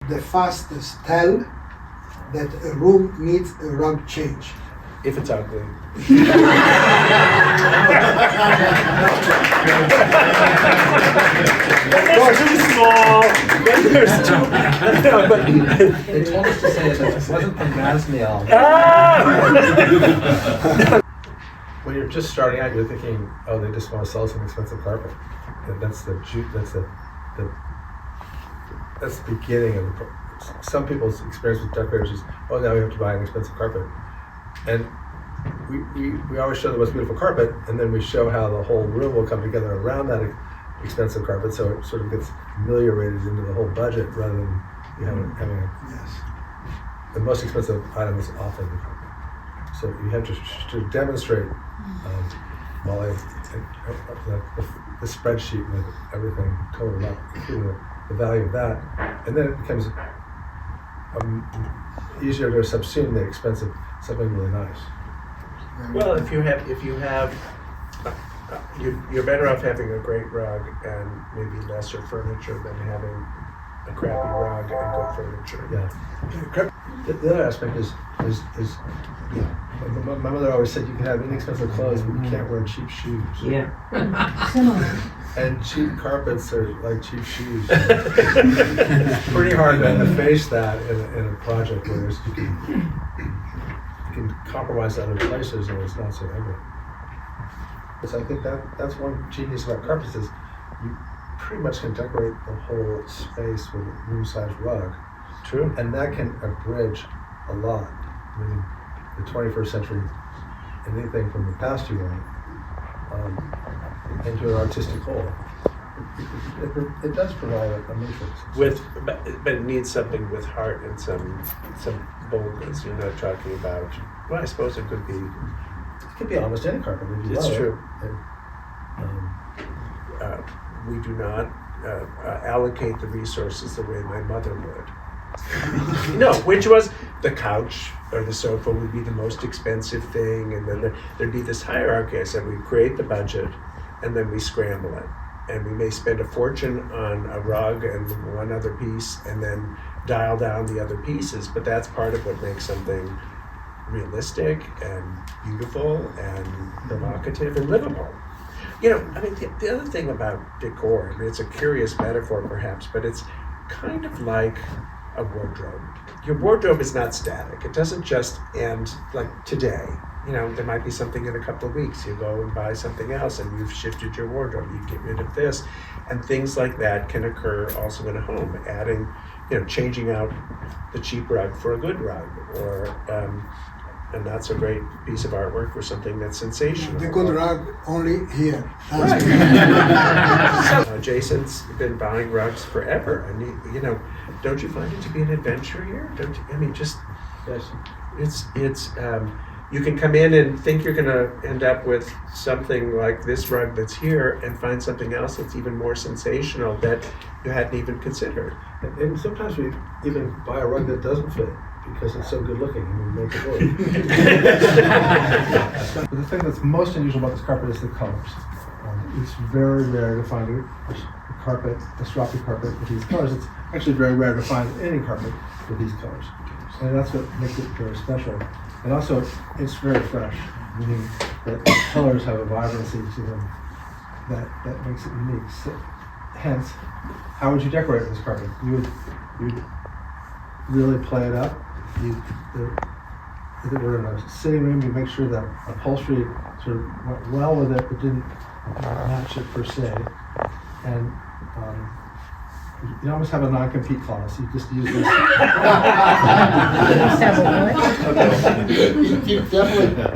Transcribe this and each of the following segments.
the fastest tell that a room needs a rug change? If it's ugly. It's too small. There's too. They told us to say that it wasn't from Nazmiyal. When you're just starting out, you're thinking, oh, they just want to sell some expensive carpet. And that's the beginning of the. Some people's experience with decorators is, oh, now we have to buy an expensive carpet. And we always show the most beautiful carpet, and then we show how the whole room will come together around that expensive carpet, so it sort of gets ameliorated into the whole budget rather than having the most expensive item is often the carpet. So you have to demonstrate the spreadsheet with everything totaled up, including the value of that, and then it becomes easier to subsume the expensive something really nice. Well, if you have, you're better off having a great rug and maybe lesser furniture than having a crappy rug and good furniture. Yeah. The other aspect is my mother always said you can have inexpensive clothes, but you can't wear cheap shoes. Yeah. And cheap carpets are like cheap shoes. It's pretty hard to face that in a project where you can compromise other places and it's not so ugly. So I think that's one genius about carpets is you pretty much can decorate the whole space with a room-sized rug. True. And that can abridge a lot. I mean, the 21st century, anything from the past you want, into an artistic whole. It does provide a matrix. But it needs something with heart and some boldness. You're not talking about. Well, I suppose it could be. It could be almost any carpet if you It's love true. it. We do not allocate the resources the way my mother would. No, which was the couch or the sofa would be the most expensive thing, and then there'd be this hierarchy. I said we create the budget, and then we scramble it, and we may spend a fortune on a rug and one other piece, and then dial down the other pieces. But that's part of what makes something realistic and beautiful and provocative and livable. I mean, the other thing about decor, I mean, it's a curious metaphor perhaps, but it's kind of like a wardrobe. Your wardrobe is not static. It doesn't just end like today. There might be something in a couple of weeks. You go and buy something else and you've shifted your wardrobe. You get rid of this. And things like that can occur also in a home. Adding, changing out the cheap rug for a good rug, or a not so great piece of artwork for something that's sensational. The good rug only here. Right. Jason's been buying rugs forever, and don't you find it to be an adventure here? Don't you? I mean, just Yes. it's you can come in and think you're going to end up with something like this rug that's here, and find something else that's even more sensational that you hadn't even considered. And sometimes we even buy a rug that doesn't fit because it's so good looking and we make it work. But the thing that's most unusual about this carpet is the colors. It's very rare to find a carpet, a Serapi carpet with these colors. It's actually very rare to find any carpet with these colors. And that's what makes it very special. And also, it's very fresh, meaning that the colors have a vibrancy to them that makes it unique. So, hence, how would you decorate this carpet? You'd really play it up. If it were in a sitting room, you make sure that upholstery sort of went well with it, but didn't match it per se. And you almost have a non-compete clause. You just use this.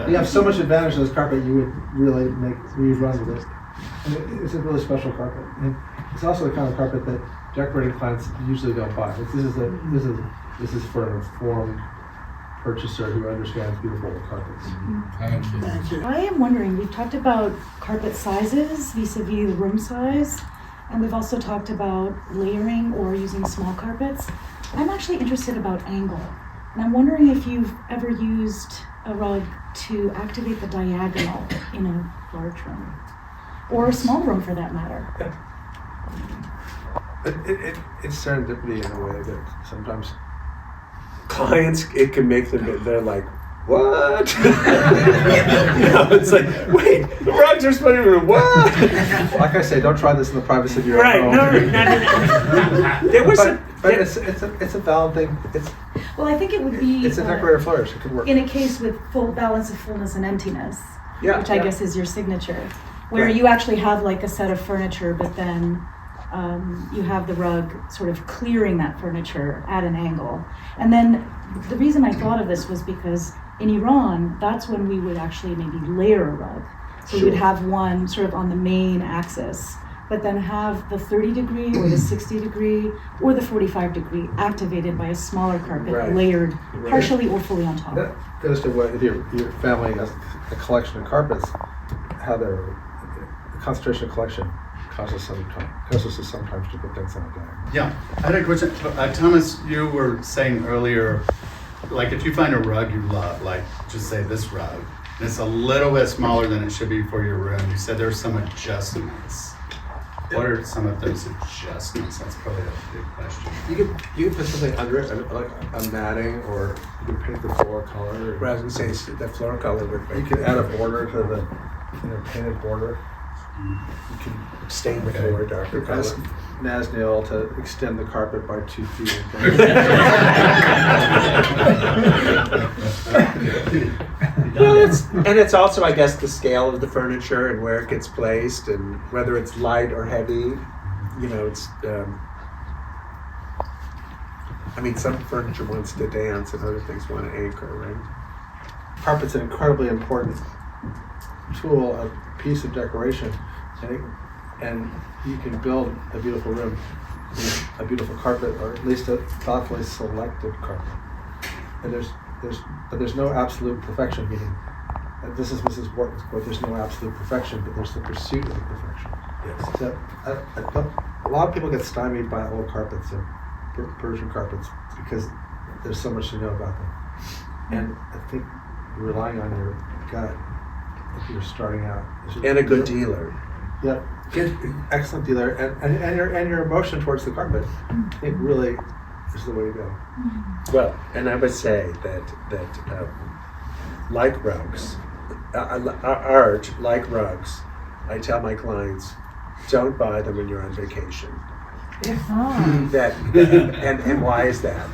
You have so much advantage of this carpet, you would really run with it. And it's a really special carpet. And it's also the kind of carpet that decorating clients usually don't buy. This is for an informed purchaser who understands beautiful carpets. Thank you. I am wondering, we've talked about carpet sizes vis-a-vis the room size, and we've also talked about layering or using small carpets. I'm actually interested about angle, and I'm wondering if you've ever used a rug to activate the diagonal in a large room, or a small room for that matter. It's serendipity in a way that sometimes. Clients, it can make them, they're like, what? It's like, wait, the rugs are supposed to be, what? Like I say, don't try this in the privacy of your Right, own no, home. There was But it's a valid thing. Well, I think it would be It's a decorative flourish. It could work. in a case with full balance of fullness and emptiness, Yeah, which I yeah. guess is your signature, where Right. you actually have like a set of furniture, but then you have the rug sort of clearing that furniture at an angle. And then the reason I thought of this was because in Iran, that's when we would actually maybe layer a rug. So we would Sure. have one sort of on the main axis, but then have the 30-degree or the 60-degree or the 45-degree activated by a smaller carpet Right. layered Right. partially or fully on top. That goes to what if your family has a collection of carpets, how the concentration of collection causes us sometimes to put things on a diagram. Yeah, I had a question. Thomas, you were saying earlier, like if you find a rug you love, like just say this rug, and it's a little bit smaller than it should be for your room, you said there's some adjustments. What are some of those adjustments? That's probably a big question. You can put something under it, like a matting, or you can paint the floor color. Rather than say the floor color would You can add a border to the painted border. You can stain the floor darker color. ask Nazmiyal to extend the carpet by 2 feet. Well, it's also, I guess, the scale of the furniture and where it gets placed and whether it's light or heavy. You know, it's. I mean, some furniture wants to dance and other things want to anchor, right? Carpet's an incredibly important tool, a piece of decoration, and you can build a beautiful room with a beautiful carpet, or at least a thoughtfully selected carpet. And there's no absolute perfection. Meaning, this is Mrs. Wharton's quote: "There's no absolute perfection, but there's the pursuit of the perfection." Yes. So, a lot of people get stymied by old carpets or Persian carpets because there's so much to know about them. And I think relying on your gut if you're starting out. And a good dealer. Yep. Good, excellent dealer, and your emotion towards the carpet, I think really is the way to go. Well, and I would say that like rugs, art like rugs, I tell my clients, don't buy them when you're on vacation. That and why is that?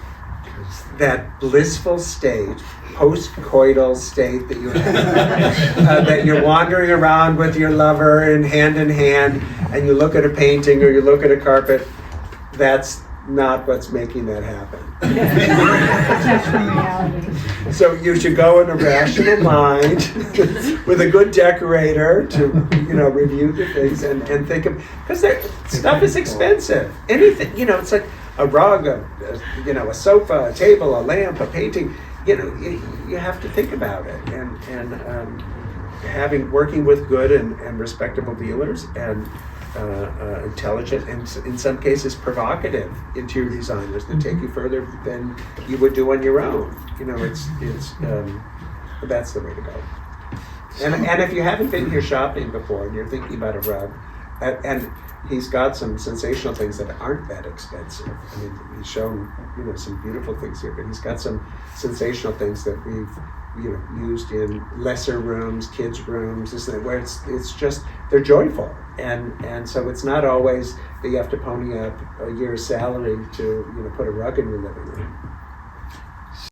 That blissful state, post-coital state that you have, that you're wandering around with your lover in hand, and you look at a painting or you look at a carpet, that's not what's making that happen. So you should go in a rational mind with a good decorator to, review the things and think of, because stuff is expensive. Anything, it's like a rug, a sofa, a table, a lamp, a painting. You have to think about it, and working with good and respectable dealers and intelligent and in some cases provocative interior designers that take you further than you would do on your own. That's the way to go. And if you haven't been here shopping before and you're thinking about a rug, and he's got some sensational things that aren't that expensive. I mean, he's shown some beautiful things here, but he's got some sensational things that we've used in lesser rooms, kids' rooms, where it's just they're joyful, and so it's not always that you have to pony up a year's salary to put a rug in your living room.